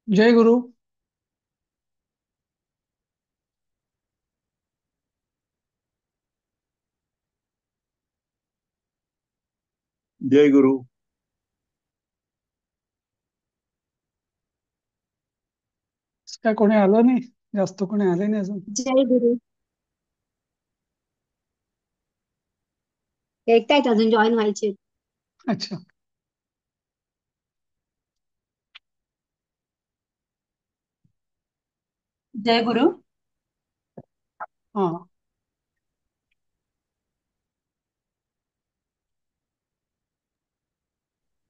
जय गुरु. जय गुरु. काय कोणी आलं नाही? जास्त कोणी आले नाही अजून. जय गुरु. एकटायत अजून जॉईन व्हायचे. अच्छा. जय गुरु. हा.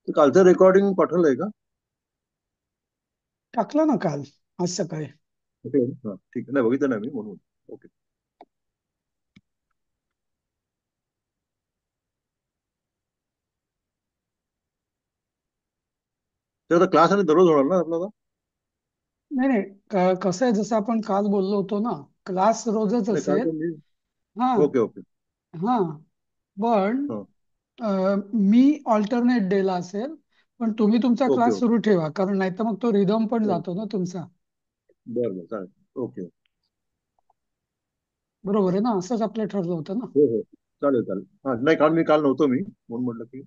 ते कालचं रेकॉर्डिंग पाठवलंय का? टाकलं ना काल, आज सकाळी. ओके. हा, ठीक आहे. नाही बघितलं नाही मी म्हणून. ओके. तर आता क्लास आणि दररोज होणार ना आपल्याला? नाही नाही, कसं आहे, जसं आपण काल बोललो होतो ना, क्लास रोजच नाही काल असेल. पण मी. हा. Okay okay. हा. पण हा. मी ऑल्टरनेट डेला असेल. पण तुम्ही तुमचा ओके क्लास ओके. सुरू ठेवा, कारण नाही तर मग तो रिदम पण चालेल. जातो ना तुमचा. बरं बरं चालेल. ओके. बरोबर आहे ना? असंच आपलं ठरलं होतं ना. हो हो. चालेल चालेल. हा नाही काल मी नव्हतो मी म्हणून म्हटलं की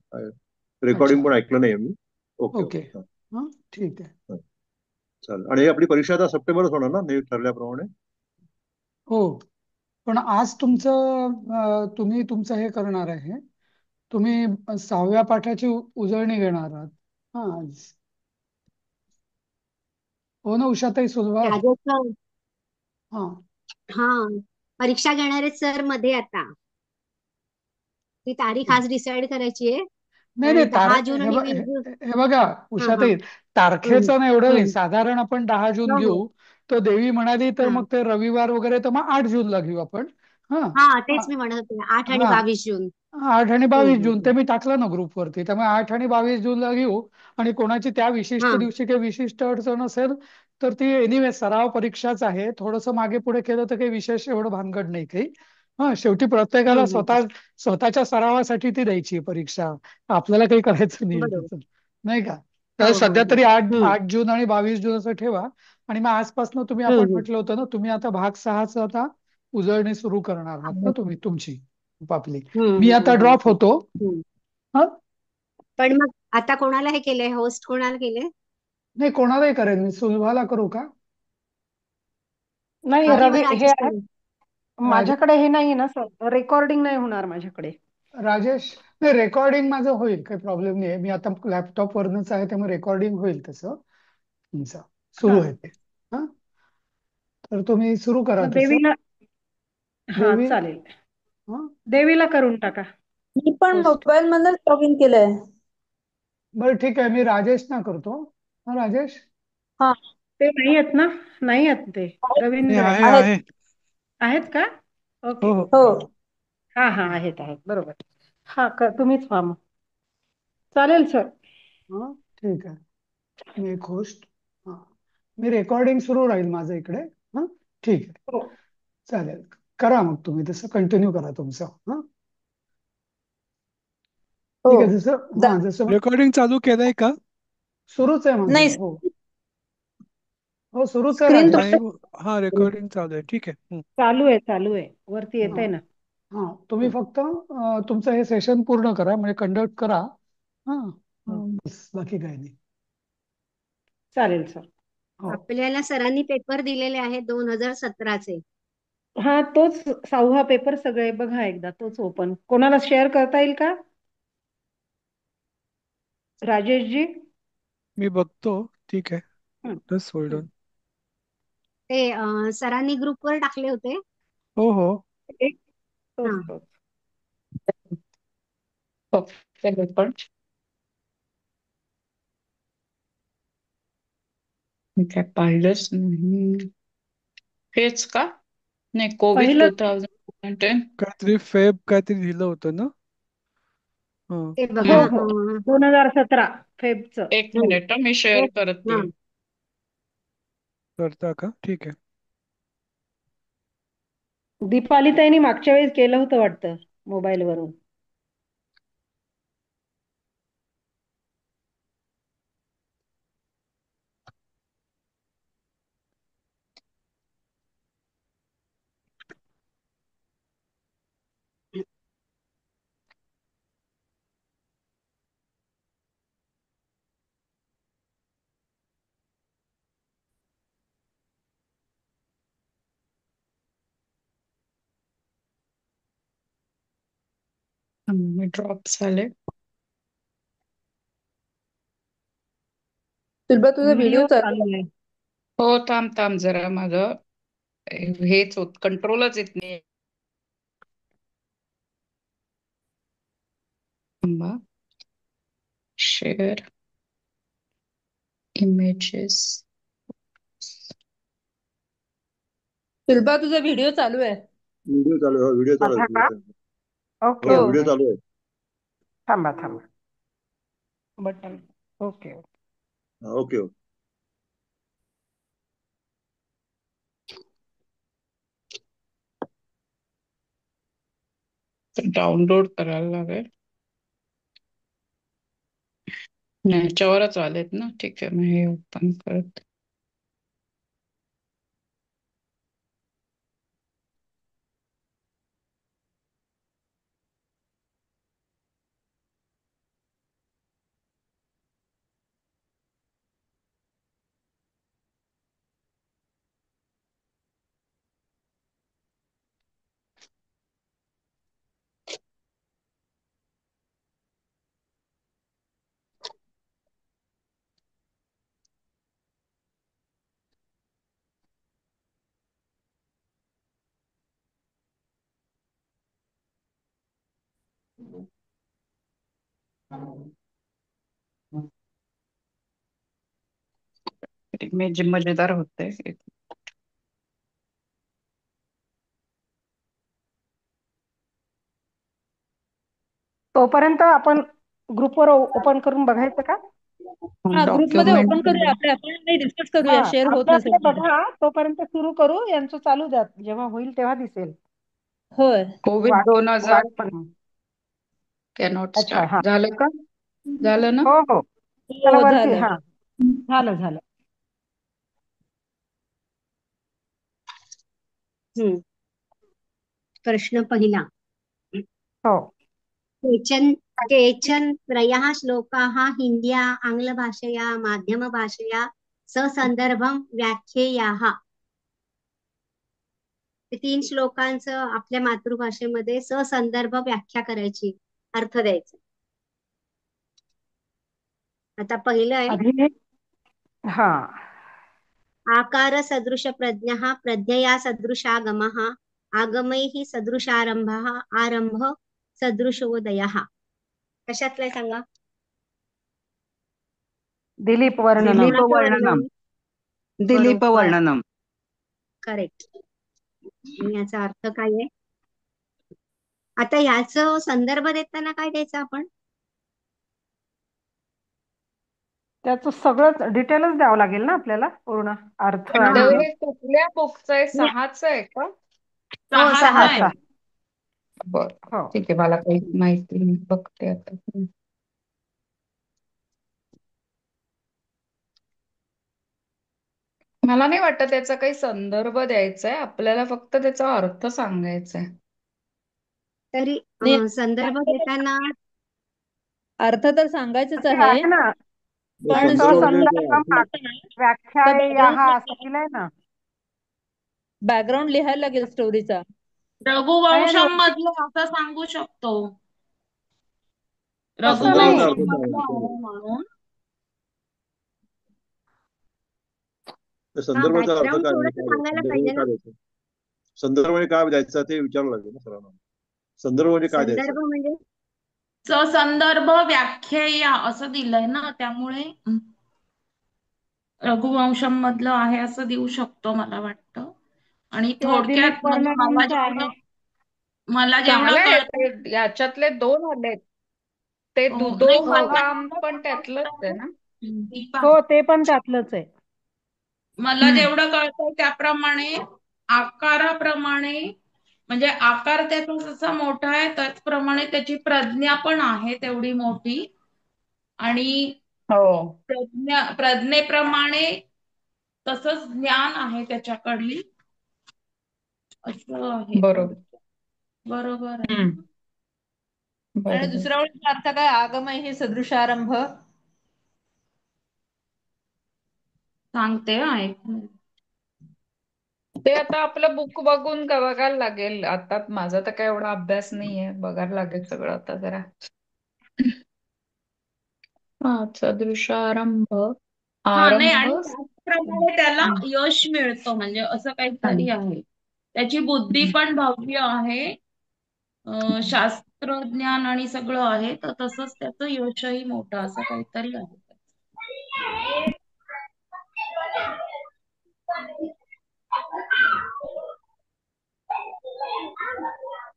रेकॉर्डिंग अच्छा. पण ऐकलं नाही मी. Okay okay. ओके. हा. हा. ठीक आहे. हा. चालेल. आणि ही आपली परीक्षा आता सप्टेंबरच होणार ना नेहमी ठरल्याप्रमाणे? हो. पण आज तुम्ही तुमचं हे करणार आहे. तुम्ही 6व्या पाठाची उजळणी घेणार आहात. हा आज. हो ना, उषाताई सुलभा. राजेश. हा. हा. परीक्षा घेणार आहेत सर मध्ये आता. ती तारीख ठीक. आज डिसाईड करायची आहे. नाही नाही, 10 जून हे आणि 20 जून. हे बघा हा हा. उषाताई. हम्म, तारखेचं नाही, एवढं नाही, हम्म. साधारण आपण 10 जून हो हो. घेऊ. तर देवी म्हणाली तर हा मग ते रविवार वगैरे, तर मग 8 जूनला घेऊ आपण. हा. हा, तेच मी म्हणत होते, 8 आणि 22 जून. 8 आणि 22 जून ते हम्म. मी टाकलं ना ग्रुपवरती, त्यामुळे 8 आणि 22 जूनला घेऊ. आणि कोणाची त्या हा. विशिष्ट दिवशी काही विशिष्ट अडचण असेल तर ती एनिवे सराव परीक्षाच आहे. थोडंसं मागे पुढे केलं तर काही विशेष एवढं भानगड नाही काही. हा, शेवटी प्रत्येकाला हम्म. स्वतःच्या सरावासाठी ती द्यायची परीक्षा. आपल्याला काही करायचं नाही बरोबर. त्याचं. नाही का? हो तर हो सध्या हो. तरी आठ हम्म. आठ जून आणि 22 जून असं ठेवा. आणि मग आजपासून तुम्ही, हम्म. आपण म्हटलं होतं ना, तुम्ही आता भाग 6च आता उजळणी सुरू करणार आहात ना, तुम्ही तुमची आपली. हम्म. मी हम्म. आता हम्म. ड्रॉप होतो. हम्म. हा. पण मग आता कोणाला हे केलंय, होस्ट कोणाला केलंय? नाही, कोणालाही करेन मी. सुलभाला करू का? नाही हा, किंवा रवी हे राजेश आहे. करेल. राजे माझ्याकडे हे नाही ना सर, रेकॉर्डिंग नाही होणार माझ्याकडे. राजेश. नाही, रेकॉर्डिंग माझं होईल, काही प्रॉब्लेम नाही आहे. मी आता लॅपटॉप वरनच आहे, त्यामुळे रेकॉर्डिंग होईल तसं तुमचं. हा सुरू आहे ते. हा. तर तुम्ही सुरू करा मग तसं. देवीला. हा देवी. चालेल. हा. देवीला करून टाका. मी पण होस्ट. मोबाईल मधूनच लॉग इन केलंय. बरं ठीक आहे, मी राजेश ना करतो. हा राजेश. हा. ते नाही आहेत ना? नाही आहेत ते. मी रवींद्र आहेत. आहे आहेत. आहे. आहेत का? हो ओके हो. ओके. हो. हा हा, आहेत आहेत, बरोबर. हा तुम्हीच व्हा मग. चालेल सर. हा. ठीक आहे. मी एक होस्ट. हा. मी रेकॉर्डिंग सुरू राहील माझं इकडे. हा. ठीक आहे. हो चालेल. करा मग तुम्ही तसं कंटिन्यू करा तुमचं. हा. हो. ठीक आहे. जसं दा- जसं रेकॉर्डिंग चालू केलंय का? सुरूच आहे माझं. नाही, हो. हो, सुरूच आहे स्क्रीन राजेश. तुमचं. नाही. हा, रेकॉर्डिंग चालू आहे. ठीक आहे. चालू आहे, चालू आहे, वरती हा. येतंय ना. हा. तुम्ही हं, फक्त तुमचं हे सेशन पूर्ण करा, म्हणजे कंडक्ट करा. हा. हं. बस, बाकी काही नाही. चालेल सर. हो. आपल्याला सरांनी पेपर दिलेले आहेत 2017चे. हा तोच 6वा पेपर, सगळे बघा एकदा, तोच ओपन कोणाला शेअर करता येईल का? राजेशजी. मी बघतो. ठीक आहे. हं, जस्ट होल्ड हं. ऑन. ते सरांनी ग्रुपवर टाकले होते. हो हो. एक हा. तोच तोच. हो, चालेल. पण मी काय पाहिलंच नाही. हेच का? नाही, कोविड पहिलं 2010 काहीतरी फेब काहीतरी लिहिलं होतं ना. हा. ते हो बघा. हो, 2017 फेबचं. एक हम्म. मिनिट मी शेअर ते- करते. हा. करता का? ठीक आहे. दीपालीताईंनी मागच्या वेळेस केलं होतं वाटतं, मोबाईल वरून. मी ड्रॉप झाले. तुला तुझा व्हिडिओ व्हिडिओ चालू चालू आहे. हो, थांब थांब जरा माझं हेच होत, कंट्रोलच येत नाही. थांबा. Share images. तुलबा तुझा व्हिडिओ चालू आहे. व्हिडिओ चालू आहे, व्हिडिओ चालू आता आहे, का? व्हिडिओ चालू आहे. ओके हो, हो व्हिडिओ ओके. चालू आहे. थांबा थांबा. बटन. ओके. हा, ओके ओके. डाउनलोड करायला लागेल. नाही, ह्याच्यावरच आलेत ना. ठीक आहे, मग हे ओपन करत. इमेज मजेदार होते. तोपर्यंत आपण ग्रुपवर ओपन करून बघायचं का? हा ग्रुपमध्ये डॉक्युमेंट. ओपन करूया, आपण नाही डिस्कस हा, करूया, शेअर होत आपले नसेल आपले तर. बघा. तोपर्यंत सुरू करू. यांचं चालू द्या. जेव्हा होईल तेव्हा दिसेल. होय कोविड वाट 2000 वाट पण. कॅनॉट अच्छा. स्टार्ट हा. झालं का? झालं ना? हो हो. चला हो वरती. झालं. हा, झालं झालं. प्रश्न पहिला. हो. केचन केचन त्रयः श्लोकाः हिन्द्या आङ्ग्लभाषया माध्यमभाषया ससंदर्भं व्याख्येयाः. ते 3 श्लोकांचं आपल्या मातृभाषेमध्ये ससंदर्भ व्याख्या करायची, अर्थ द्यायचा. आता पहिलं आहे, आधी. हा. आकार सदृश प्रज्ञः प्रज्ञया सदृशागमः आगमैः सदृशारंभः आरंभ सदृशोदयः. कशातलं सांगा? दिलीप वर्णनम. कोणाचं वर्णन? दिलीप बरोबर, वर्णनम. करेक्ट. आणि याचा अर्थ काय आहे? आता याचं संदर्भ देताना काय द्यायचं आपण? त्याचं सगळं डिटेलच द्यावं लागेल ना आपल्याला, पूर्ण अर्थ पण आणि हे. हे कुठल्या बुकचं आहे? मी- 6च आहे का? हो, सहा सहाच. सहा. बर, हो. ठीक आहे. मला काही माहिती नाही, बघते आता. मला नाही वाटत त्याचा काही संदर्भ द्यायचा आहे. आपल्याला फक्त त्याचा अर्थ सांगायचा आहे. तरी नाही, संदर्भ देताना अर्थ तर सांगायचंच ते आहे, आहे ना. तर पण संदर्भ म्हणजे ससंदर्भम व्याख्यायाः असं दिलंय ना. बॅकग्राऊंड लिहायला लागेल स्टोरीचा. नाही आणि रघुवंशम मधलं असं सांगू शकतो. तसं संदर्भाचा नाही. अर्थ रघुवंशम मधलं सांगा. आहे म्हणून. तर हा, संदर्भाचा अर्थ बॅकग्राऊंड काय म्हणजे थोडंसं काय आहे? सांगायला संदर्भ म्हणजे पाहिजे ना. काय द्यायचं? संदर्भ म्हणजे काय द्यायचा ते विचारायला लागेल ना सर्वांना. संदर्भ म्हणजे काय द्यायचं? संदर्भ म्हणजे संदर्भ व्याख्येय असं दिलंय ना, त्यामुळे रघुवंशम मधलं आहे असं देऊ शकतो मला वाटतं. आणि किंवा दिलीप थोडक्यात म्हणजे वर्णनमचं आहे. मला जेवढं चांगलं आहे कळत ते. याच्यातले 2 आलेत. ते नाही, दुदोह मला गाम जेवढं पण त्यातलंच आहे समजतं ना? दीपा, हो, ते पण त्यातलंच आहे. मला जेवढं कळतंय त्याप्रमाणे आकाराप्रमाणे, म्हणजे आकार त्याचा जसा मोठा आहे त्याचप्रमाणे त्याची प्रज्ञा पण आहे तेवढी मोठी. आणि हो, प्रज्ञेप्रमाणे तसंच ज्ञान आहे त्याच्याकडे, असं आहे बरोबर. थोडक्यात. बरोबर आहे हम्म, ना? आणि बरोबर. दुसऱ्या ओळीचा अर्थ काय? आगमय ही सदृशारंभ. सांगते हा, एक मिनिट. ते आता आपलं बुक बघून बघायला लागेल. आता माझा तर काय एवढा अभ्यास नाहीये, बघायला लागेल सगळं आता जरा. हा, सदृश आरंभ हा नाही, आरंभ आणि त्याचप्रमाणे त्याला यश मिळतं, म्हणजे असं काहीतरी आहे. त्याची बुद्धी पण भव्य आहे, शास्त्रज्ञान आणि सगळं आहे, तर तसंच त्याचं यशही मोठं असं काहीतरी आहे.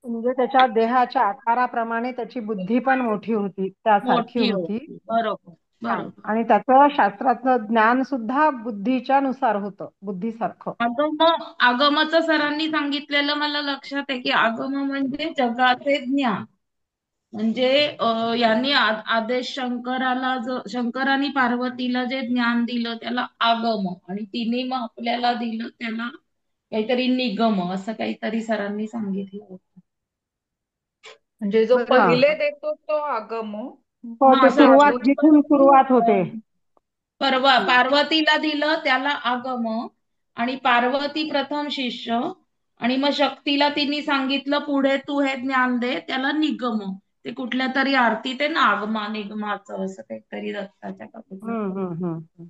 म्हणजे त्याच्या देहाच्या आकाराप्रमाणे त्याची बुद्धी पण मोठी होती, त्यासारखी मोठी होती. होती. बरोबर हा. बरोबर. आणि त्याचं शास्त्रातलं ज्ञान सुद्धा बुद्धीच्या नुसार होतं, बुद्धीसारखं. आगमचं सरांनी सांगितलेलं मला लक्षात आहे की आगम म्हणजे जगाचे ज्ञान. म्हणजे यांनी आदेश शंकरांनी पार्वतीला जे ज्ञान दिलं त्याला आगम, आणि तिने मग आपल्याला दिलं त्याला काहीतरी निगम, असं काहीतरी सरांनी सांगितलं होतं. म्हणजे जो बरोबर. पहिले देतो तो आगम. हो, हा, ते असं सुरुवात अजून जिथून सुरुवात होते. पार्वतीला दिलं त्याला आगम, आणि पार्वती प्रथम शिष्य, आणि मग शक्तीला तिने सांगितलं पुढे तू हे ज्ञान दे, त्याला निगम. ते कुठल्या तरी आरतीत आहे ना, आगमा निगमाचं असं काहीतरी दत्ताच्या कथेत. हम्म.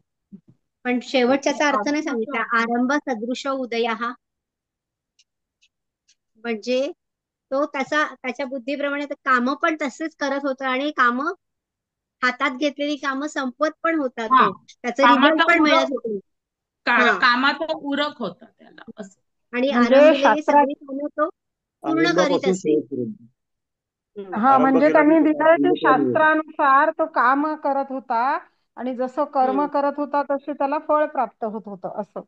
पण शेवटच्याचा अर्थ नाही सांगितला. आरंभ सदृश उदया हा म्हणजे तो त्याच्या बुद्धीप्रमाणे काम पण तसेच करत होता, आणि हातात घेतलेली कामं संपत पण होता, हा, तो त्याचं रिझल्ट कामाचा पण मिळत उरक होते. हा, कामाचा उरक होता त्याला असं. आणि म्हणजे आरंभलेली शास्त्रात सगळी कामं तो पूर्ण करीत आरंभापासून असे. शेवटपर्यंत हा, आरंभ म्हणजे केला की त्यांनी तो काम दिलंय ते पूर्णत्वाला येईल. शास्त्रानुसार तो काम करत होता, आणि जसं कर्म हम्म. करत होता तसे त्याला फळ प्राप्त होत होतं असं.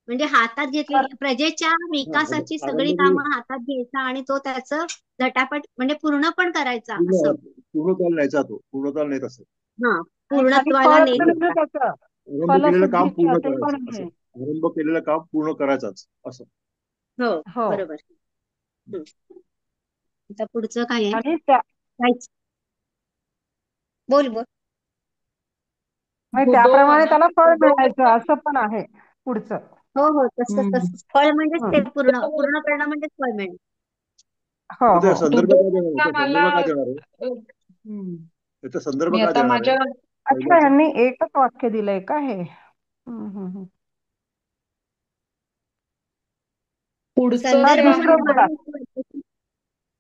म्हणजे हातात घेतलेली प्रजेच्या हा, विकासाची सगळी आरंभ केला कामं हातात घ्यायचा, आणि तो त्याचं झटापट म्हणजे पूर्ण पण करायचा असं. पूर्णत्वाला न्यायचा, तो पूर्णत्वाला नेत असत. हा, आणि खाली पूर्णत्वाला फळ नेत पण आहे होता. त्याचं, आरंभ केलेलं काम फलसिद्धीचं पूर्ण ते पण करायचं असं. आहे. आरंभ केलेलं काम पूर्ण करायचंच असं. हो, हो, बरोबर. हम्म. आता पुढचं काय आहे? आणि काहीच. बोल बोल. त्याप्रमाणे बुधोहन त्याला फळ मिळायचं बुधोहन असं पण आहे पुढचं. हो हो, तसंच फळ म्हणजेच ते पूर्ण पूर्ण करणं म्हणजेच फळ मिळणं. हो त्याचा हो. संदर्भ काय देणार आहे? बुधोहनला त्याचा मला संदर्भ काय देणार आहे? त्याचा संदर्भ मी काय आता देणार आहे माझ्या अच्छा, पहिल्याचा? यांनी एकच वाक्य दिलंय का हे? पुढचं जे संदर्भ आहे दुसरं ना, बोला.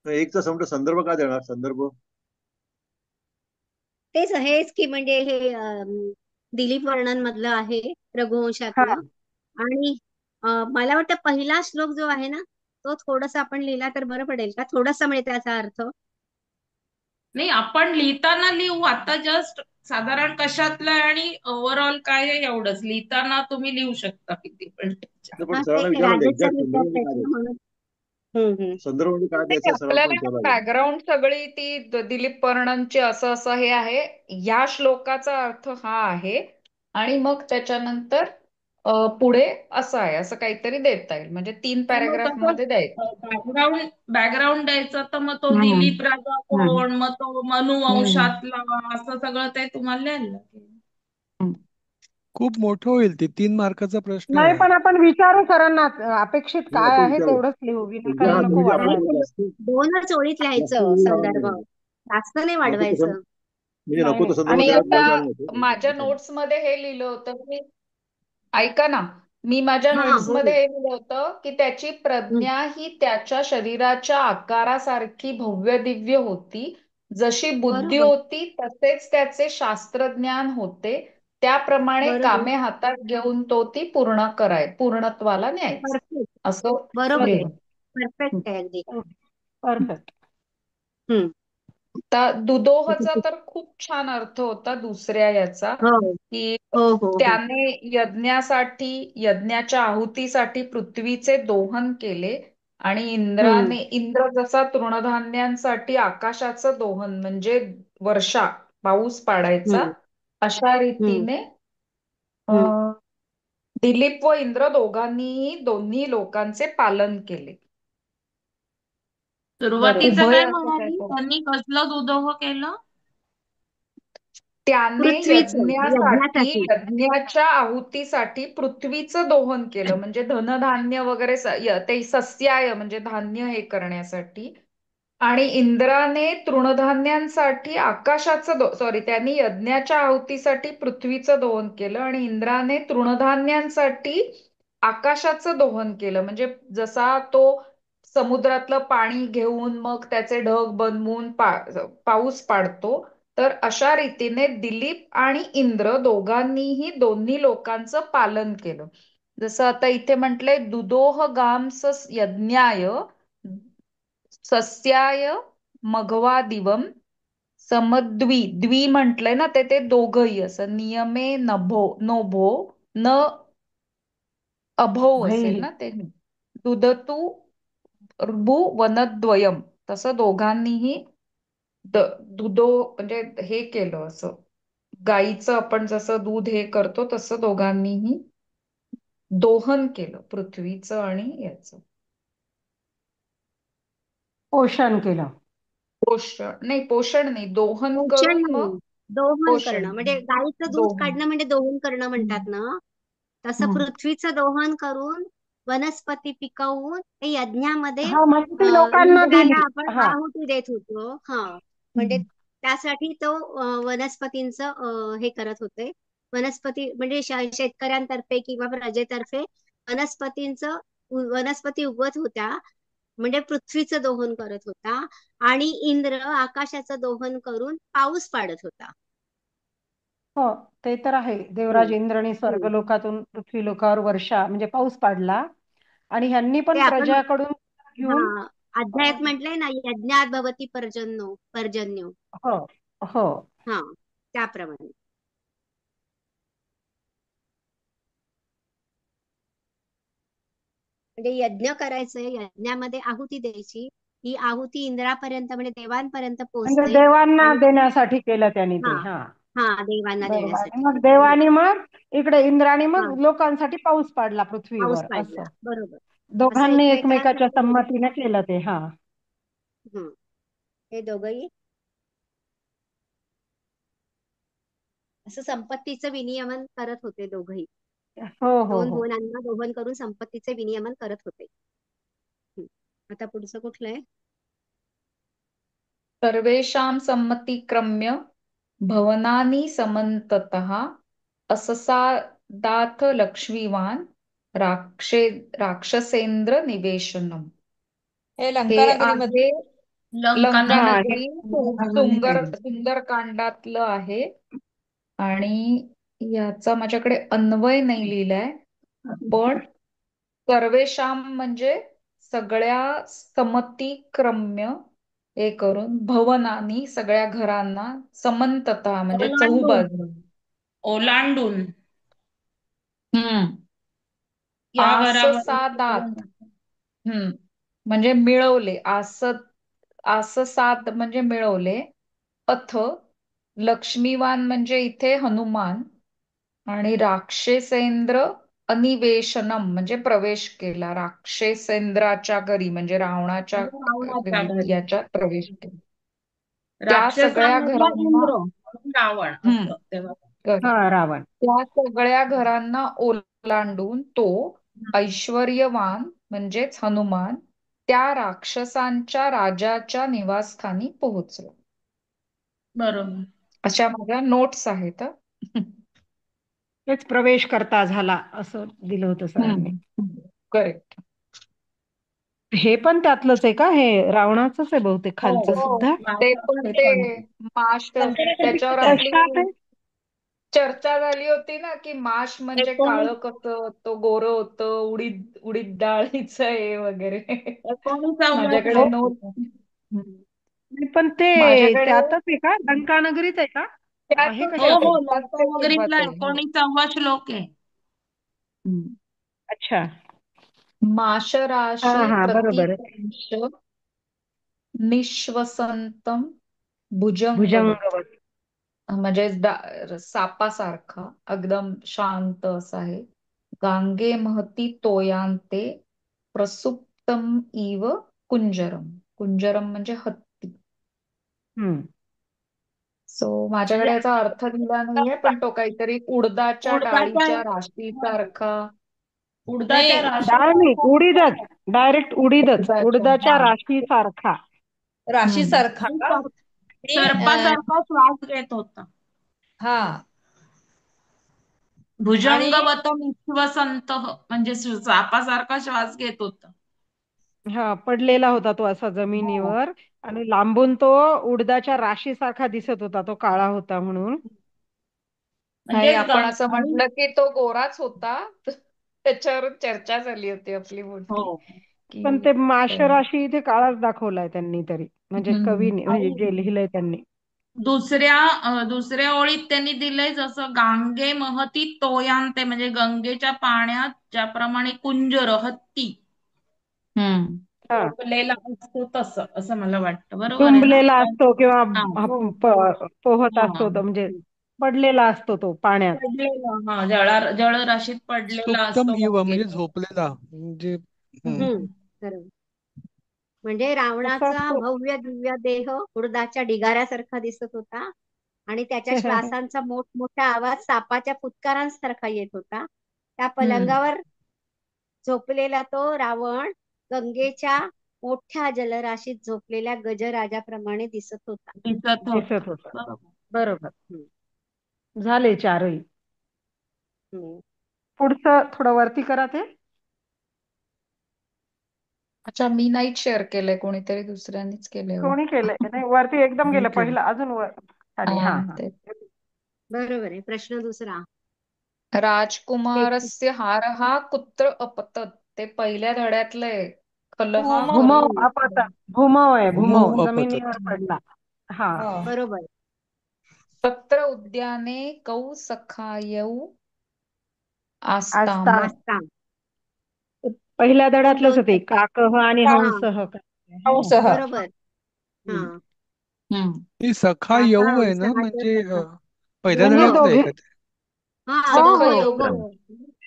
म्हणजे एकचा संदर्भ काय देणार? संदर्भ तेच हेच की, म्हणजे हे दिलीप वर्णन मधलं आहे, हा, रघुवंशातलं. आणि मला वाटतं पहिला श्लोक जो आहे ना, तो थोडासा आपण लिहिला तर बरं पडेल का? थोडासा म्हणजे त्याचा अर्थ. नाही, आपण लिहिताना लिहू, आता जस्ट साधारण कशातलं आहे आणि ओव्हरऑल काय आहे एवढंच. लिहिताना तुम्ही लिहू शकता किती पण. पण हा, सरांना ते विचारलं राजच एक्झॅक्ट संदर्भ म्हणजे काय विचारतायत ना, द्यायचा? म्हणून. संदर्भ म्हणजे काय नाही, द्यायचा सरांना पण आपल्याला विचारला लागेल. बॅकग्राऊंड सगळी ती दिलीप वर्णनची असं असं हे आहे. या श्लोकाचा अर्थ हा आहे, आणि मग त्याच्यानंतर पुढे असं आहे, असं काहीतरी देता येईल. म्हणजे 3 मग पॅराग्राफ तसंच मध्ये द्यायचं. बॅकग्राऊंड द्यायचं, तर मग तो दिलीप राजा कोण, मग तो मनुवंशातला, असं सगळं ते तुम्हाला लिहायला लागेल. खूप मोठं होईल ते 3 मार्काचा प्रश्न नाही, आहे. पण आपण विचारू सरांना अपेक्षित हो, काय आपण आहे विचारू. तेवढंच लिहू, विनाकारण नको म्हणजे नाही, आपण वाढवायला. दोनच ओळीत जास्त लिहायचं वेळ लावणार संदर्भ, नाही. जास्त नाही नको तसं वाढवायचं. म्हणजे नको नाही. तो संदर्भ आणि त्यात आता घालणार माझ्या नको. नोट्समध्ये हे लिहिलं होतं की, ऐका ना, मी माझ्या हा, नोट्समध्ये बोल. हे लिहिलं होतं की त्याची प्रज्ञा ही त्याच्या शरीराच्या आकारासारखी भव्य दिव्य होती. जशी बुद्धी बरोबर होती तसेच त्याचे शास्त्रज्ञान होते. त्याप्रमाणे बरोबर कामे हातात घेऊन तो ती पूर्णत्वाला न्यायचा, परफेक्ट. असं बरोबर आहे. लिहिलं. परफेक्ट आहे अगदी. परफेक्ट. हम्म. आता दुदोहचा तर खूप छान अर्थ होता दुसऱ्या याचा, हो की हो हो हो. त्याने यज्ञाच्या आहुतीसाठी पृथ्वीचे दोहन केले, आणि हम्म इंद्र जसा तृणधान्यांसाठी आकाशाचं दोहन म्हणजे वर्षा, पाऊस पाडायचा, हम्म अशा हम्म रीतीने हम्म. अं, दिलीप व इंद्र दोघांनीही दोन्ही लोकांचे पालन केले. सुरुवातीचं उभय काय असं म्हणाली काहीतरी. त्यांनी, कसलं दुदोह केलं? त्याने पृथ्वीचं यज्ञासाठी. यज्ञाच्या आहुतीसाठी पृथ्वीचं दोहन केलं, म्हणजे धनधान्य वगैरे ते सस्याय म्हणजे धान्य हे करण्यासाठी. आणि इंद्राने तृणधान्यांसाठी आकाशाचं सॉरी, त्यांनी यज्ञाच्या आहुतीसाठी पृथ्वीचं दोहन केलं आणि इंद्राने तृणधान्यांसाठी आकाशाचं दोहन केलं. म्हणजे जसा तो समुद्रातलं पाणी घेऊन मग त्याचे ढग बनवून पाऊस पाडतो, तर अशा रीतीने दिलीप आणि इंद्र दोघांनीही दोन्ही लोकांचं पालन केलं. जसं आता इथे म्हटलंय दुदोह गाम यज्ञाय सस्याय मघवा दिवम समद्वी. द्वी म्हटलंय ना, ते ते दोघही असं नियमे नभो नोभो न अभो असेल भैः ना ते. दुदतू ऋभु वनद्वयम, तसं दोघांनीही दुधो म्हणजे हे केलं असं. गाईचं आपण जसं दूध हे करतो तसं दोघांनीही दोहन केलं पृथ्वीचं आणि याचं. पोषण केलं. पोषण नाही, दोहन पोषण करून मग नाही, दोहन पोषण. करणं म्हणजे गाईचं दूध दोहन. काढणं म्हणजे दोहन करणं म्हणतात ना, तसं हम्म. पृथ्वीचं दोहन करून वनस्पती पिकवून ते यज्ञामध्ये हा म्हणजे ती लोकांना इंद्राला दिली. आपण हा आहुती देत होतो. हा म्हणजे त्यासाठी तो वनस्पतींचं हे करत होते. वनस्पती म्हणजे शेतकऱ्यांतर्फे किंवा प्रजेतर्फे वनस्पतींचं वनस्पती उगवत होत्या, म्हणजे पृथ्वीचं दोहन करत होता. आणि इंद्र आकाशाचं दोहन करून पाऊस पाडत होता. हो ते तर आहे. देवराज हम्म, इंद्राने हम्म. स्वर्गलोकातून पृथ्वी लोकावर वर्षा म्हणजे पाऊस पाडला आणि ह्यांनी ते पण आपण प्रजाकडून घेऊन हा अध्यायात म्हटलंय ना, यज्ञात भवती पर्जन्यो. हो हो हा त्याप्रमाणे. म्हणजे यज्ञ करायचंय, यज्ञामध्ये आहुती द्यायची. ही आहुती इंद्रापर्यंत म्हणजे देवांपर्यंत म्हणजे पोहोचते. देवांना आणि देण्यासाठी केलं त्यांनी हा ते. हा हा देवांना बरोबर. आणि देण्यासाठी मग केलं. बरोबर. देवानी मग इकडे इंद्राने हा मग लोकांसाठी पाऊस पाडला पाऊस पृथ्वीवर पाडला. असं. बरोबर. असं दोघांनी एकमेकाच्या एकमेकांसाठी संमतीने केलं ते. हा हे दोघंही असं संपत्तीचं विनियमन करत होते दोघंही. हो हो दोन हो भुवनांना दोहन करून संपत्तीचे विनियमन करत होते. आता पुढचं कुठलं आहे? सर्वेषां सम्मतिक्रम्य भवनानि समन्ततः अससादाथ लक्ष्मीवान राक्षसेंद्र निवेशनम. हे हे लंकानगरीमध्ये. आहे हा हे लंकानगरी आहे. सुंदरकांडातलं आहे. आणि याचा माझ्याकडे अन्वय नाही लिहिलाय, पण सर्वेषाम म्हणजे सगळ्या समतिक्रम्य हे करून भवनानी सगळ्या घरांना समंतता म्हणजे ओलांडून. चहूबाजू. ओलांडून हम्म. या आससादात. घरावर. म्हणजे मिळवले. आससाद म्हणजे मिळवले. अथ लक्ष्मीवान म्हणजे इथे हनुमान. आणि राक्षसेंद्र अनिवेशनम म्हणजे प्रवेश केला. राक्षसेंद्राच्या घरी म्हणजे रावणाच्या रावणाच्या घरी. याच्यात प्रवेश केला. त्या सगळ्या राक्षसांमधला घरांना इंद्र रावण हम्म असं तेव्हा. कर. हा रावण. त्या सगळ्या घरांना ओलांडून तो ऐश्वर्यवान म्हणजेच हनुमान त्या राक्षसांच्या राजाच्या निवासस्थानी पोहोचला. बरोबर. अशा माझ्या नोट्स आहेत. तेच प्रवेश करता झाला असं दिलं होतं सरांनी. करेक्ट. हे पण त्यातलंच आहे का? हे रावणाचंच आहे बहुतेक हो खालचं सुद्धा. ते पण ते ते पण. माश त्याच्यावर शंकराचार्य आहे. आपली कशात आहे? चर्चा झाली होती ना, की माश म्हणजे काळं 19 कसं, तो गोरं होतं, उडीद उडीद डाळीचं आहे वगैरे. 19वा माझ्याकडे हो नोट पण ते माझ्याकडे त्यातच आहे का? लंकानगरीत आहे का? आहे त्यातच हो कशात आहे, हो आहे? त्याच लंकानगरीतला आहे. हो. 19वा श्लोक आहे. अच्छा. हा माशराशी हा बरोबर आहे. प्रतिकंश निःश्वसंतं भुजंगवत. भुजंगवत. म्हणजे सापासारखा एकदम शांत असा आहे. गांगे महती तोयांते प्रसुप्तम इव कुंजरम. कुंजरम म्हणजे हत्ती. हम्म. सो माझ्याकडे याचा अर्थ दिला नाहीये, पण तो काहीतरी उडदाच्या उडदाच्या डाळीच्या राशीसारखा. उडदाच्या डाळ नाही, राशीसारखा उडीदच, डायरेक्ट उडीदच, उडदाच्या उडदाच्या राशीसारखा. राशीसारखा का? मी सर्पासारखा श्वास घेत होता. हा भुजंगवत निःश्वसंतः म्हणजे सापासारखा श्वास घेत होता. हा, पडलेला होता तो असा जमिनीवर, आणि लांबून तो उडदाच्या राशीसारखा दिसत होता, तो काळा होता म्हणून. नाही, म्हणजे आपण असं म्हटलं की तो गोराच होता. त्याच्यावर चर्चा झाली होती आपली मोठी हो. पण की ते माश राशी इथे काळाच दाखवलाय त्यांनी तरी, म्हणजे कवीने, म्हणजे जे आणि लिहिलंय त्यांनी. दुसऱ्या ओळीत त्यांनी दिलंय जसं गांगे महती तोयांते, म्हणजे गंगेच्या पाण्यात ज्याप्रमाणे कुंजर हत्ती हम्म झोपलेला असतो तसं, असं मला वाटतं. बरोबर आहे ना? तुंबलेला असतो किंवा हा. हो पोहत हा. असतो, म्हणजे पडलेला असतो तो पाण्यात. पडलेला, हा, जळराशीत पडलेला सुप्तम असतो इव म्हणजे गंगेत. झोपलेला म्हणजे हम्म बरोबर. म्हणजे तसाच रावणाचा तो. भव्य दिव्य देह उडदाच्या ढिगाऱ्यासारखा दिसत होता आणि त्याच्या श्वासांचा मोठमोठा आवाज सापाच्या फुटकारांसारखा येत होता. त्या पलंगावर झोपलेला तो रावण गंगेच्या मोठ्या जलराशीत झोपलेल्या गजराजाप्रमाणे दिसत होता. दिसत होता. दिसत होता. बरोबर. बरोबर. झाले चारही. हम्म. पुढचं थोडं वरती करा ते. अच्छा, मी नाहीच शेअर केलंय, कोणीतरी दुसऱ्यांनीच केलंय. कोणी केलंय? नाही, वरती एकदम गेलं, ठीक आहे. पहिलं अजून वर खाली. हा हा. ते बरोबर आहे. प्रश्न दुसरा. राजकुमारस्य हारः कुत्र अपतत. ते पहिल्या धड्यातलंय. खलः भूमव करोति. अपत. भूमव आहे, भूमव, भूमौ जमिनीवर अपतत. पडला. हा. बरोबर. तत्र उद्याने कौ सखायौ आस्ताम. आस्ताम. आस्ताम. पहिल्या कोण धड्यातलंच दोन होते, काकः आणि हा हंसः. हंसः. बरोबर. हा. हम्म. ती सखा काका येऊ आहे ना, हंसराज म्हणजे सखा. पहिल्या म्हणजे धड्यातलं आहे दोघे. का ते? हा, हो दोघं हो. दोघं.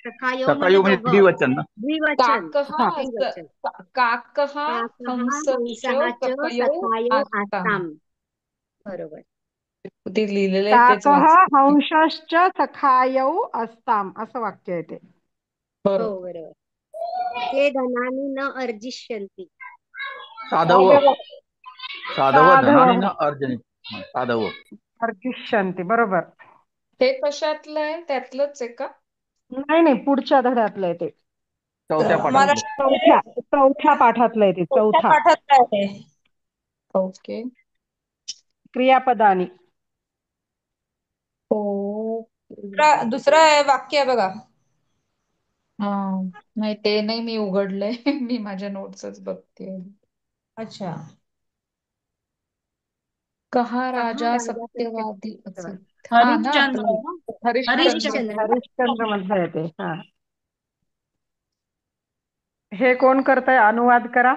सखायो म्हणजे सकाळी म्हणजे दोघं. द्विवचन ना. द्विवचन. काकः हा. द्विवचन. काकः काकः हंसश्च हंसः च सखयौ सखायो आस्ताम. आस्ताम. बरोबर. ते लिहिलेलं आहे तेच काकः वाचते. हंसश्च सखायौ अस्ताम, असं वाक्य आहे ते. हो बरोबर. बरोबर. ते धनानी न अर्जिष्यन्ति. साधव साधव साधव धनाने न अर्जनित. साधव. अर्जिष्यन्ति, बरोबर. हे कशातलं आहे? त्यातलंच आहे का? नाही नाही, पुढच्या धड्यातलं आहे ते. चौथ्या मला पाठातलं. चौथ्या पाठातलं आहे ते. चौथ्या चौथा. पाठात काय आहे? ओके. क्रियापदानी. ओ. दुसरा वाक्य आहे बघा. हा, नाही ते नाही मी उघडलंय. मी माझ्या नोट्सच बघते. अच्छा. कहा कहा राजा राजा सत्यवादी सत्यवादी. असेल. हा ना, हरिश्चंद्र. आपलं हरिश्चंद्र. हरिश्चंद्र. हरिश्चंद्र मधलं आहे ते. हा. हे कोण करतंय? अनुवाद करा.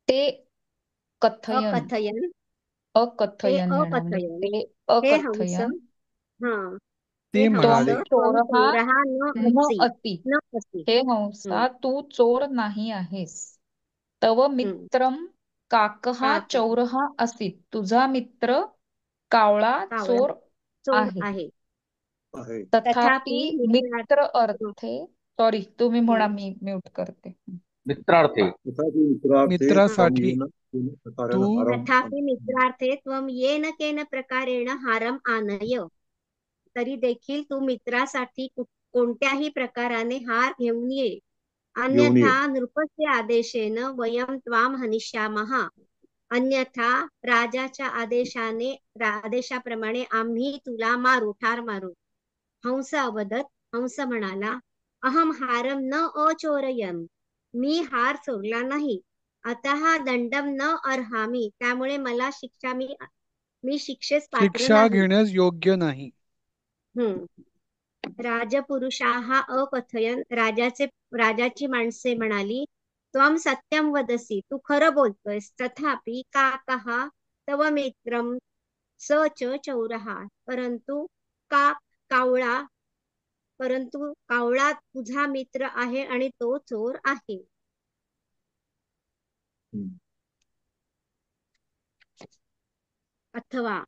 ते कथयन. अकथयन. ते अकथयन येणार, म्हणजे अकथयन. ते हे हंस. अकथयन. हा. हे ते हंस म्हणाले. त्वं चोरहा चोरहा न न असि. अति. न असि. हे हंसा, तू चोर नाही आहेस. तव मित्रम काकहा काक चौरहा असित. तुझा मित्र कावळा कावळा चोर चोर आहे. आहे. आहे. तथापि तथापि मित्र अर्थे. सॉरी, तुम्ही म्हणा, मी म्यूट करते. मित्रार्थे. तथापि मित्रार्थे त्वं मित्रासाठी येन केन प्रकारेण तू हारं तथापि मित्रार्थे त्वं येन केन प्रकारेण हारम आनय. तरी देखील तू मित्रासाठी कोणत्याही प्रकाराने हार घेऊन ये. घेऊन ये. अन्यथा नृपस्य आदेशेन वयं त्वाम हनिष्यामः. अन्यथा राजाच्या आदेशाप्रमाणे आम्ही तुला मारू, ठार मारू. हंस अवदत. हंस म्हणाला, अहम हारम न अचोरयम. मी हार चोरला नाही. अतः दंडम न अर्हामी. त्यामुळे मला मी शिक्षेस पात्र शिक्षा नाही. घेण्यास योग्य नाही. राजपुरुषाः अकथयन. राजाची माणसे म्हणाली, त्वं सत्यं वदसि. तू खरं बोलतोयस. तथापि काकः तव मित्रं स च चौरः. कावळा कावळा तुझा मित्र आहे आणि तो चोर आहे. अथवा.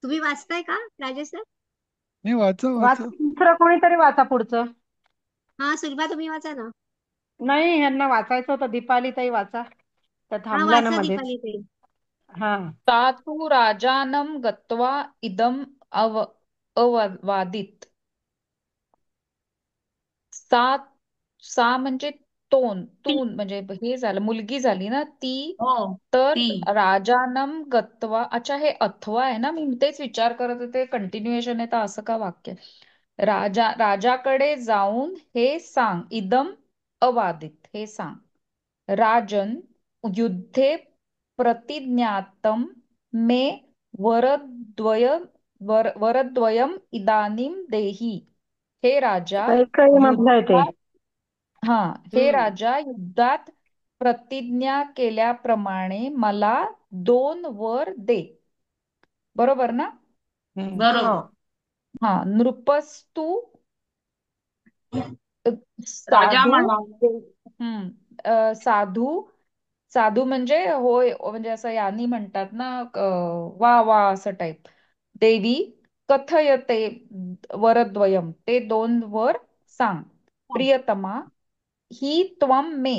तुम्ही वाचताय का राजेश सर? नाही, वाचा वाचा, वाचा. दुसरं कोणीतरी वाचा पुढचं. हा सुलभा तुम्ही वाचा ना. नाही, ह्यांना वाचायचं होतं. दीपाली ताई वाचा, त्या हा थांबल्या ना वाचा मध्येच. दीपाली ताई. हा. सा तु राजानं गत्वा इदम अवादीत. सा सा म्हणजे तून म्हणजे हे झालं, मुलगी झाली ना ती. हो तर ती राजानम गत्वा, अच्छा हे अथवा आहे ना, मी तेच विचार करत होते कंटिन्युएशन आहे तर असं का वाक्य. राजाकडे जाऊन हे सांग, इदम अवादित, हे सांग. राजन युद्धे प्रतिज्ञातम मे वरद्वय वरद्वयम इदानीम देही. हे राजा कैकई मधलं आहे ते. युद्धात हा हे हम्म. राजा युद्धात प्रतिज्ञा केल्याप्रमाणे मला 2 वर दे. बरोबर ना? हो. बरोबर. हा, नृपस्तु राजा साधू. म्हणाला. साधू साधू म्हणजे होय, म्हणजे असं यांनी म्हणतात ना, वा वा असं टाईप. देवी कथयते वरद्वयम, ते 2 वर सांग. प्रियतमा ही त्वम मे,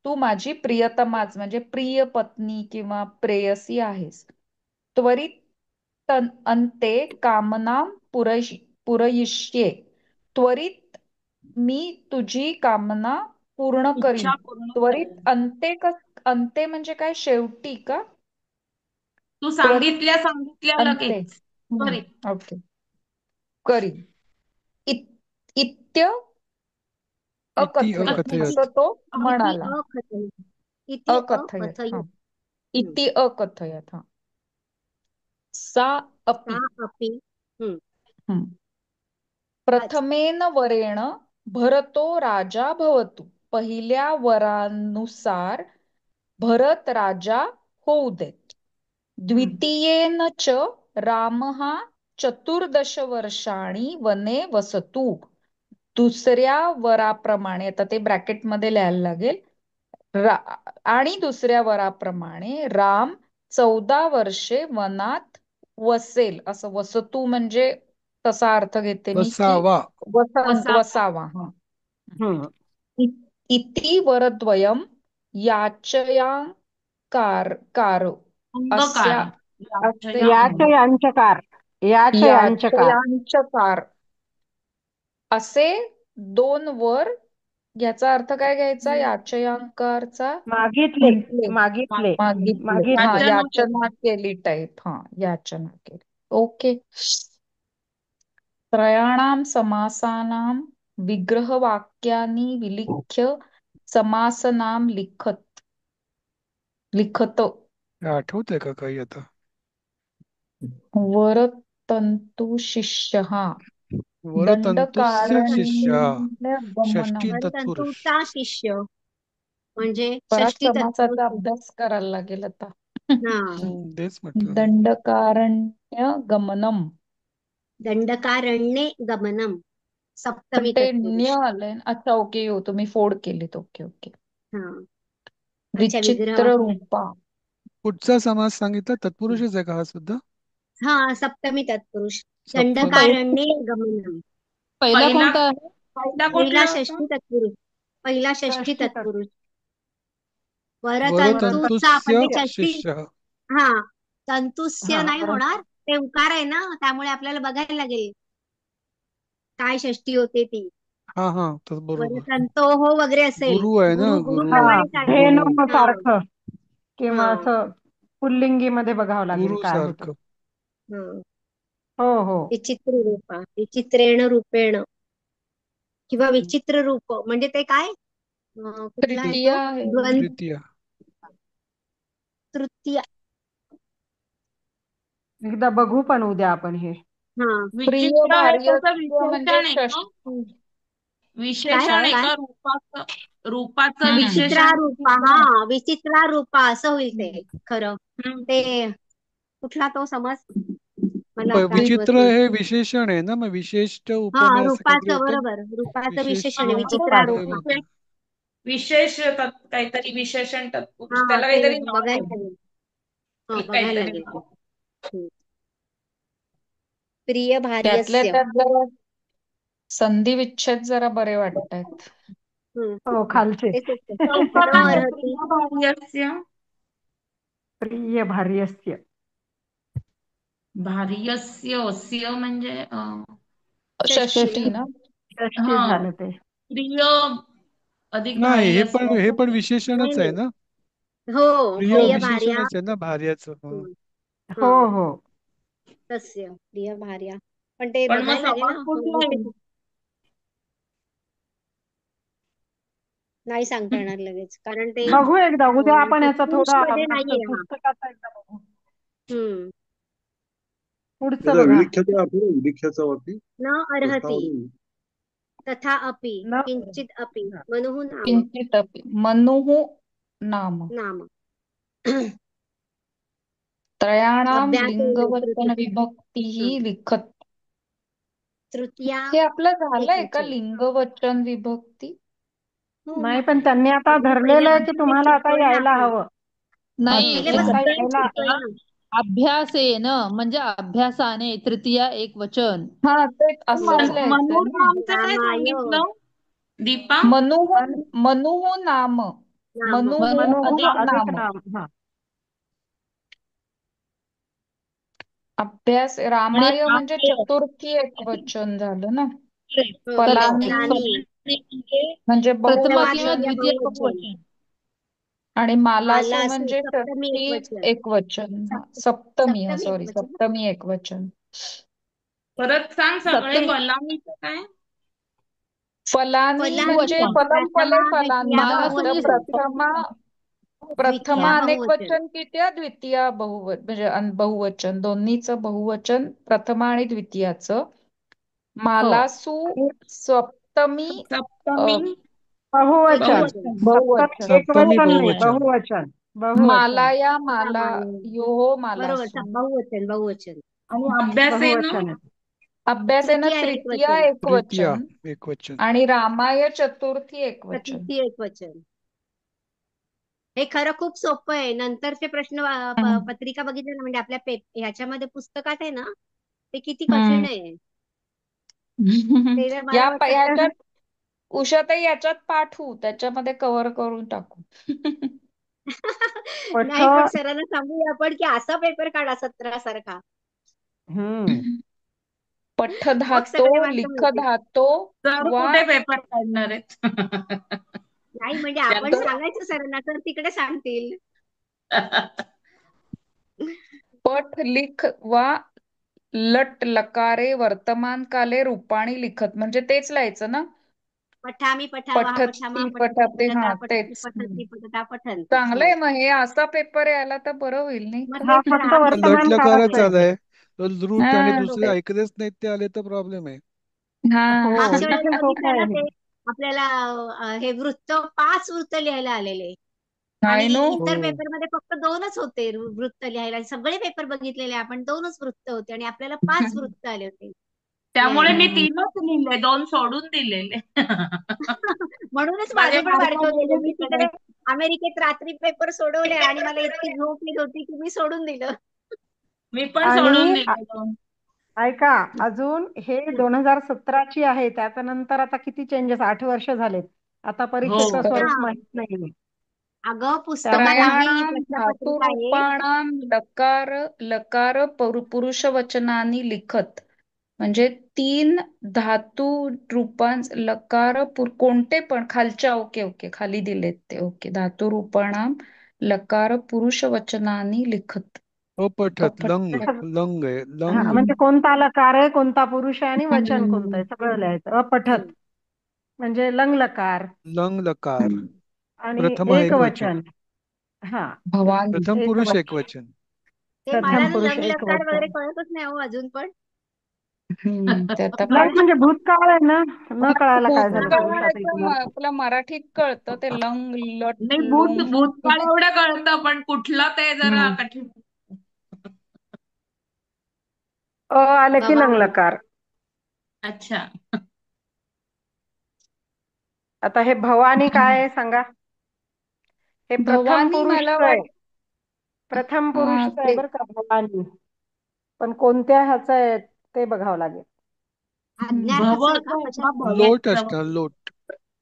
तू माझी प्रियतमाच म्हणजे प्रिय पत्नी किंवा प्रेयसी आहेस. त्वरित अंते कामना पुरयिष्ये, त्वरित मी तुझी कामना पूर्ण करीन. इच्छा पूर्ण त्वरित करेल. अंते म्हणजे काय, शेवटी का? तू त्वरित सांगितल्या अंते. लगेच. सॉरी. ओके, करीन. इत्य इति अकथयत, असं अकथयत. तो इति म्हणाला. अकथयत. इति अकथयत, हा. अकथयत. इति अकथयत, हा. सा सा अपि. अपि. हम्म. हम्म. वाच. प्रथमेन वरेण भरतो राजा भवतु. पहिल्या वरानुसार भरत राजा होऊ दे. द्वितीयेन च रामः 14 वर्षाणि वने वसतु. दुसऱ्या वराप्रमाणे, आता ते ब्रॅकेटमध्ये लिहायला लागेल. आणि दुसऱ्या वराप्रमाणे राम 14 वर्षे वनात वसेल. असं वसतू म्हणजे तसा अर्थ घेते मी की वसावा. वसावा. वसावा. हा. हम्म. इति वरद्वयम याचयांकार अस्या अंगकार. असे, याचया याच अंग. यांचकार. याच यांचकार. याचयांचकार असे 2 वर. याचा अर्थ काय घ्यायचा याचयांकारचा? मागितले. म्हटले, मागितले. मागितले, हा, मागितले. याचना याचना केली. केली टाईप, हा, याचना केली. ओके. त्रयाणां समासानां विग्रहवाक्यानि विलिख्य समासनां लिखत. आठवतंय का काही आता? वरतंतु शिष्यः वरतंतुस्य शिष्य. षष्ठी दंडकारण्यगमनम्. तत्पुरुष. परतंतुचा शिष्य म्हणजे बराच षष्टी समासाचा तत्पुरुष. अभ्यास करायला लागेल आता. हा. तेच म्हटलं. दंडकारण्यगमनम्. दंडकारण्ये गमनम. पण सप्तमी ते न्य तत्पुरुष. आलंय. अच्छा, ओके, हो, तुम्ही फोड केलीत. Okay okay. हा. अच्छा विचित्र विग्रह. रूपा. पुढचा समास सांगितला तत्पुरुषच आहे का हा सुद्धा? हा सप्तमी तत्पुरुष. सप्तमी. दंडकारण्ये गमनम. पहिला पहिला कोणता आहे? पहिला पहिला कुठला होता? षष्ठी तत्पुरुष. पहिला षष्ठी षष्टी तत्. तत्पुरुष. वरतंतुचा पण वरतंतुस्य ते षष्ठी. शिष्य. हा. तंतुस्य हा, नाही होणार, ते उकार आहे ना, त्यामुळे आपल्याला बघायला लागेल काय षष्ठी होते ती. हा हा, तर बरोबर. वरतंतो हो वगैरे असेल. गुरु आहे ना, गुरु गुरु. हा, गुरुप्रमाणे काय. गुरु. धेनु हा. सारखं किंवा हा. असं पुल्लिंगी मध्ये बघावं लागेल गुरु काय होतं. सारखं. हा. हो हो. विचित्र रूपा. विचित्रेण रूपेण किंवा विचित्र रूप म्हणजे ते काय कुठला आहे तृतीय तो आहे. द्वंद्व. तृतीय. तृतीय. एकदा बघू पण उद्या आपण हे. हा. प्रिय विचित्र हे त्याचं भार्यस्य म्हणजे विशेषण आहे का? षष्ठी. काय विशेषण आहे काय का रूपाचं विचित्रा विशेषण रूपा. किती आहे? हा विचित्रा रूपा असं होईल ते खरं. हम्म. ते कुठला तो समज मला आता आठवत विचित्र नाही. हे विशेषण आहे ना, मग विशिष्ट हा उपमेय असं काहीतरी रूपाचं होतं. बरोबर. रूपाचं विशेष विशेषण आहे हा, विचित्रा उपमेय रूपा. होतं. काहीतरी विशेषण तत्पुरुष, हा त्याला ते काहीतरी नाव बघायला आहे. लागेल. हा बघायला काहीतरी लागेल ते. नाव. हम्म. प्रिय त्यातल्या भार्यस्य. त्यात जरा संधी विच्छेद जरा बरे वाटतायत. हो खालचे. तेच होतं. चौथा न काय आहे? अर्हति प्रियभार्यस्य. प्रिय भार्यस्य. भार्यस्य स्य म्हणजे षष्टी षष्ठी ना. ना. षष्टी हा झालं ते. प्रिय अधिक नाही, भार्यस्य हे पण असं. नाही विशेषणच आहे नाही. ना. हो प्रिय प्रिय भार्या. विशेषणच आहे ना भार्याचं. हं. हम्म. हो हा हो. तस्य प्रिय भार्या. पण ते पण मग बघायला लागेल समास ना. कुठला आहे? नाही सांगता येणार लगेच कारण ते बघू एकदा उद्या आपण याचा पुरुष थोडा मध्ये अभ्यास नाहीये हा. पुस्तकाचा एकदा बघू. हम्म. पुढचं त्याचा बघा. विलिख्याचा अर्थ आहे, विलिख्याचा वरती न अर्हति प्रश्नावली. तथा अपि न किंचित अपि हा. मनुः नाम. किंचित अपि मनुः नाम. नाम. त्रयाणां अभ्यासेन लिंगवचन विभक्तिः हम्म. लिखत. तृतीया हे आपलं झालंय का एकवचन. लिंगवचन विभक्ती? हो नाही मग पण त्यांनी आता आपण धरलेलं आहे की पहिल्यापासून ते तुम्हाला आता शिकतोय ना यायला आपण. हवं. नाही, अच्छा. एक आता पहिल्यापासून sentence यायला शिकतोय होता. ना. अभ्यासेन म्हणजे अभ्यासाने, तृतीया एक वचन. हा ते असंच लिहायचंय ना. मनुरामचं काय रामाय सांगितलं दीपा? मनुः मन मनुः नाम. नाम. मनुः मनुः अधिक अधिक नाम. नाम. हा. अभ्यास आणि रामाय म्हणजे रामाय. चतुर्थी एक वचन झालं ना. हो करेक्ट. फलानी फलानी. फलाने म्हणजे म्हणजे प्रथम प्रथमा किंवा बहुवचन. द्वितीय द्वितीय बहुवचन. बहुवचन. आणि मालासू मालासु म्हणजे सप्तमी षष्ठी एकवचन. एक वचन. हा, सप्तमी. हा सप्तमी सॉरी, एकवचन. सप्तमी एक वचन. परत सांग सगळे. सप्तमी फलानीचं काय? फलानी म्हणजे बहुवचन. फलम फले प्रथमा द्वितीया फलानी मालासु असतं. म्हणजे बहुवचन. प्रथमा द्वितीया अनेक बहुवचन. वचन किती, द्वितीया बहुवचन म्हणजे बहुवचन दोन्हीचं बहुवचन प्रथमा आणि द्वितीयाचं. हो. मालासू सप्तमी सप्तमी बहुवचन. एकवचन. बहुवचन. सप्तमी बहुवचन. एक सप्तमी वचन नाही बहुवचन. बहुवचन. बहुवचन. मालाया माला रामाय. यो बरोबर मालासू. बहुवचन बहुवचन. आणि अभ्यासेनं बहुवचन. अभ्यासेनं तृतीया तृतीया एकवचन. एक तृतीया वचन. एकवचन. आणि रामाय चतुर्थी एक वचन. चतुर्थी एकवचन. हे खरं खूप सोपं आहे. नंतरचे प्रश्न हम्म. पत्रिका बघितल्या ना म्हणजे आपल्या ह्याच्यामध्ये पुस्तकात आहे ना ते किती कठीण हम्म. आहे. ते जर मला वाटतं याच्यात उषाताई याच्यात पाठवू, त्याच्यामध्ये कव्हर करून टाकू. पठ. नाही पण सरांना सांगूया आपण की असा पेपर काढा 17 सारखा. हम्म. पठ मग धातो सगळे मार्क लिख मिळतील. धातो सर वा. कुठे पेपर काढणार आहेत? नाही म्हणजे आपण तर सांगायचं सरांना तर तिकडे सांगतील. पठ लिख वा लट लकारे वर्तमान काले रूपाणी लिखत म्हणजे तेच लिहायचं ना. पठामी पठावहा पठामा पठती पठती पठाते. पठता हा पठती तेच. पठती पठता पठंती. चांगलंय हो मग हे असा पेपर यायला तर बरं होईल नाही मग का. हा तेच तर फक्त आम्ही लट वर्तमान लकारच काळाचं आहे. आलाय. तो रूट आणि हा दुसरे ऐकलेच नाहीत ते आले तर प्रॉब्लेम आहे. हो मागच्या हे वेळेला सोपं बघितलं ना आहे. ते आपल्याला हे वृत्त 5 वृत्त लिहायला आलेले आणि हाय नो. इतर हो. पेपरमध्ये फक्त 2च होते वृत्त लिहायला. सगळे पेपर बघितलेले आपण 2च वृत्त होते आणि आपल्याला 5 वृत्त आले होते त्यामुळे लिहायला. मी 3च लिहिले, 2 सोडून दिलेले. म्हणूनच माझे माझे पण मार्क वाढकवलेले. गेले मी तिकडे. तिकडे अमेरिकेत रात्री पेपर सोडवले आणि मला इतकी झोप येत होती की मी सोडून दिलं. मी पण सोडून आणि दिले 2. ऐका अजून हे 2017ची आहे. त्याच्यानंतर आता किती चेंजेस 8 वर्ष झालेत. आता हो. परीक्षेचं हो ना. स्वरूप माहित नाही. अगं पुस्तकात त्यामुळे आहे ही त्रयाणां प्रश्नपत्रिका आहे. धातुरूपाणां लकार लकार पुरुषवचनानी लिखत म्हणजे 3 धातू रूपां लकार कोणते पण खालच्या. ओके ओके खाली दिलेत ते. ओके धातुरूपाणां लकार पुरुषवचनानी लिखत. हो पठत कपट. लंग. लंग आहे हा लंग. म्हणजे कोणता लकार आहे कोणता पुरुष आहे आणि वचन कोणतं हम्म. आहे सगळं लिहायचं. अपठत म्हणजे लंग लकार लंग लकार. आणि प्रथम एक एक वचन. वचन. हा भवानी. प्रथम एक पुरुष एक वचन. वचन. ते मला प्रथम ना पुरुष लंग एक लकार वगैरे वचन. कळतच नाही हो अजून पण. ते आता लंग म्हणजे भूतकाळ आहे ना. न कळायला काय झालं हो. पुरुषात भूतकाळाचं आपल्या मराठीत कळतं ते लंग लट नाही लोंग. भूतकाळ एवढं कळतं पण कुठलं ते जरा हम्म. कठीण. आले की लंग भवानी. लकार. अच्छा. आता हे भवानी काय आहे सांगा? हे प्रथम भवानी मला पुरुषचं आहे. प्रथम हा पुरुषचं आहे ते बरं का भवानी. पण कोणत्या ह्याचं आहे ते बघावं लागेल. आज्ञार्थच भव आहे का? आहे का कशात? लोट भव्यात असणार, लोट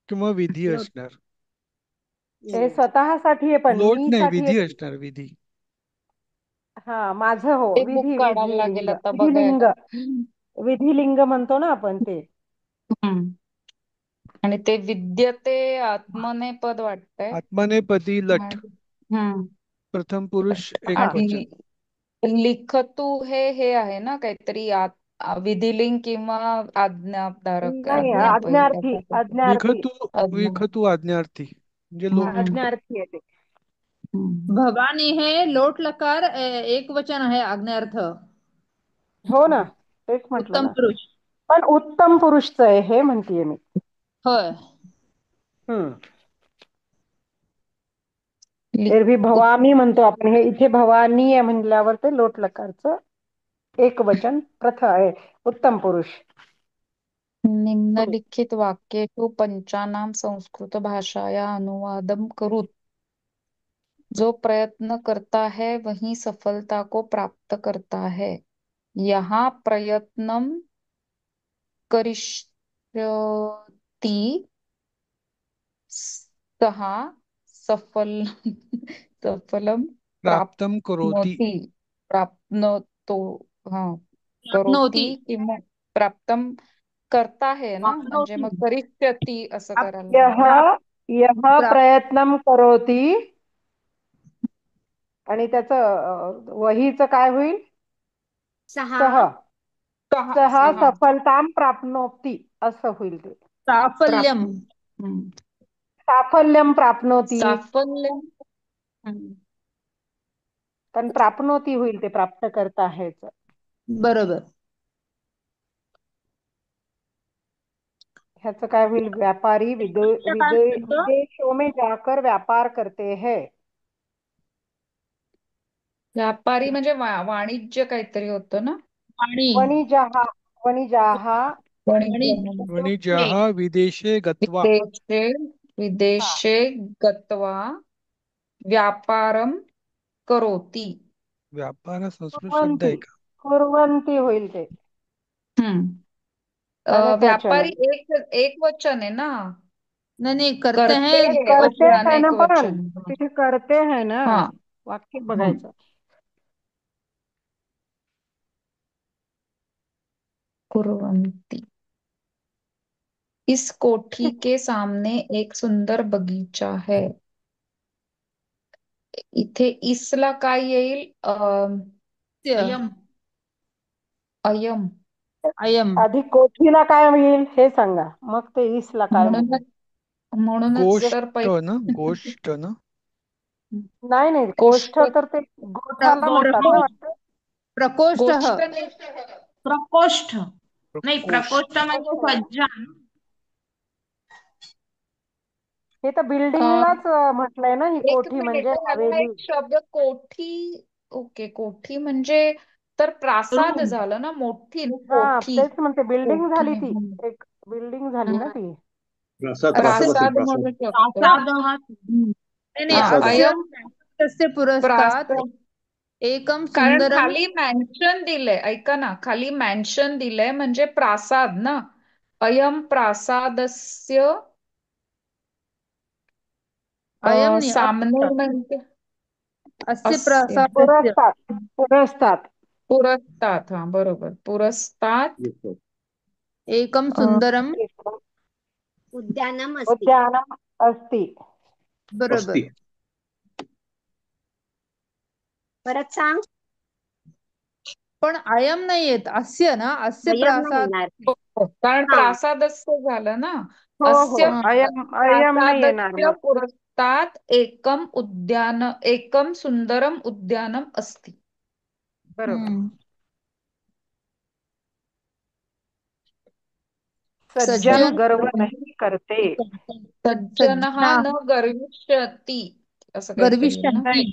किंवा विधी लोट. असणार. हे स्वतःसाठी आहे, पण लोट मी नाही, साठी विधी आहे. असणार, विधी. हा माझं हो, ते बुक विधी काढायला लागेल विधिलिंग आता विधिलिंग बघायला. विधिलिंग म्हणतो ना आपण ते. हम्म. आणि ते विद्यते आत्मनेपद वाटतंय. आत्मनेपदी लट. हम्म. प्रथम पुरुष हा एक वचन. आणि लिखतू हे आहे ना काहीतरी विधिलिंग किंवा आज्ञाधारक नाही, आज्ञार्थी आज्ञार्थी विखतू आज्ञार्थी म्हणजे लोट. आज्ञार्थी आहे ते. भवानी हे लोट लकार एक वचन आहे आज्ञार्थ. हो ना, तेच म्हटलं उत्तम ना. पुरुष. पण उत्तम पुरुषचं आहे हे म्हणतीये मी. होय. हम्म. एरवी भवानी म्हणतो आपण, हे इथे भवानी आहे म्हणल्यावर ते लोट लकारचं एक वचन आहे, उत्तम पुरुष. निम्नलिखित वाक्येषु पंचानां संस्कृत भाषाया अनुवादम करुत। जो प्रयत्न करता है वही सफलता को प्राप्त करता है। यहाँ प्रयत्नम करिष्यति सः सफल सफलम प्राप्तम करोति. प्राप्नोतो हाँ करोति प्राप्नोति. किंवा प्राप्तम करता है ना, म्हणजे प्राप्नोति. मग करिष्यति असं करायला यह लागेल. यह प्राप्त. प्रयत्नम करोति, आणि त्याचं वहीचं काय होईल? सहा. सह सह सहा सफलताम प्राप्नोति असं होईल ते. साफल्यम. साफल्यम प्राप्नोति, साफल्यम. पण प्राप्नोति होईल ते, प्राप्त करता आहेच. बरोबर. ह्याचं काय होईल? व्यापारी विदेशों में जाकर व्यापार करते हैं. व्यापारी म्हणजे वाणिज्य काहीतरी होतं ना. आणि वणिजः वणिजाः वणिजः विदेशे गत्वा. विदेशे गत्वा व्यापारम करोति. व्यापार संस्कृत शब्द आहे का? कुर्वन्ति होईल ते. अनेक वचन व्यापारी आहे. एक वचन आहे ना. नहीं करते करते हैं. करते ओके, है ना, अनेक पण वचन. तिथे करते है ना, हाँ वाक्य बघायचं. कुर्वन्ति। इस कोठी के सामने एक सुंदर बगीचा है। इथे इसला काय येईल? अयम अयम. अयम. आधी कोठीला काय होईल हे सांगा, मग ते इसला काय होईल. म्हणूनच तर गोष्ट ना, गोष्ट ना. नाही नाही, गोष्ट तर ते गोठाला म्हणतात ना वाटतं. प्रकोष्ठ. प्रकोष्ठ नाही, प्रकोष्ठ म्हणजे सज्जा. हे तर बिल्डिंगलाच म्हटलंय ना, ही एक कोठी मिनिट, म्हणजे ह्याला हवेली. एक शब्द कोठी. ओके, कोठी म्हणजे तर प्रासाद रूम. झालं ना, मोठी हा कोठी. तेच म्हणते, बिल्डिंग झाली ती, कोठी. एक बिल्डिंग झाली ना ती. प्रासाद असेल, प्रासाद प्रासाद. म्हणू शकतो. प्रासाद हा नहीं, प्रासाद आहे. अयम अस्य पुरस्तात् प्रासाद. एकम कारण सुंदरम. खाली मेन्शन दिलंय, ऐका ना, खाली मेन्शन दिलंय म्हणजे प्रासाद ना. अयम प्रासादस्य अयम नहीं, सामने म्हणजे अस्य अस्य प्रसादस्य. पुरस्तात. पुरस्तात. हा बरोबर, पुरस्तात एकम सुंदरम उद्यानम अस्ति. उद्यानम अस्ति. बरोबर. अस्ति. परत सांग. पण अयम नाही येत, अस्य ना, अस्य अयम नाही प्रासाद. येणार. कारण हा. प्रासादस्य झालं ना. हो हो, अस्य अयम नाही येणार प्रासादस्य मग. पुरस्तात एकम सुंदरम उद्यानम अस्ति. बरोबर. सज्जन गर्व नाही करते. सज्जन हा न गर्विष्यति असं काहीतरी येईल ना. गर्विष्यति.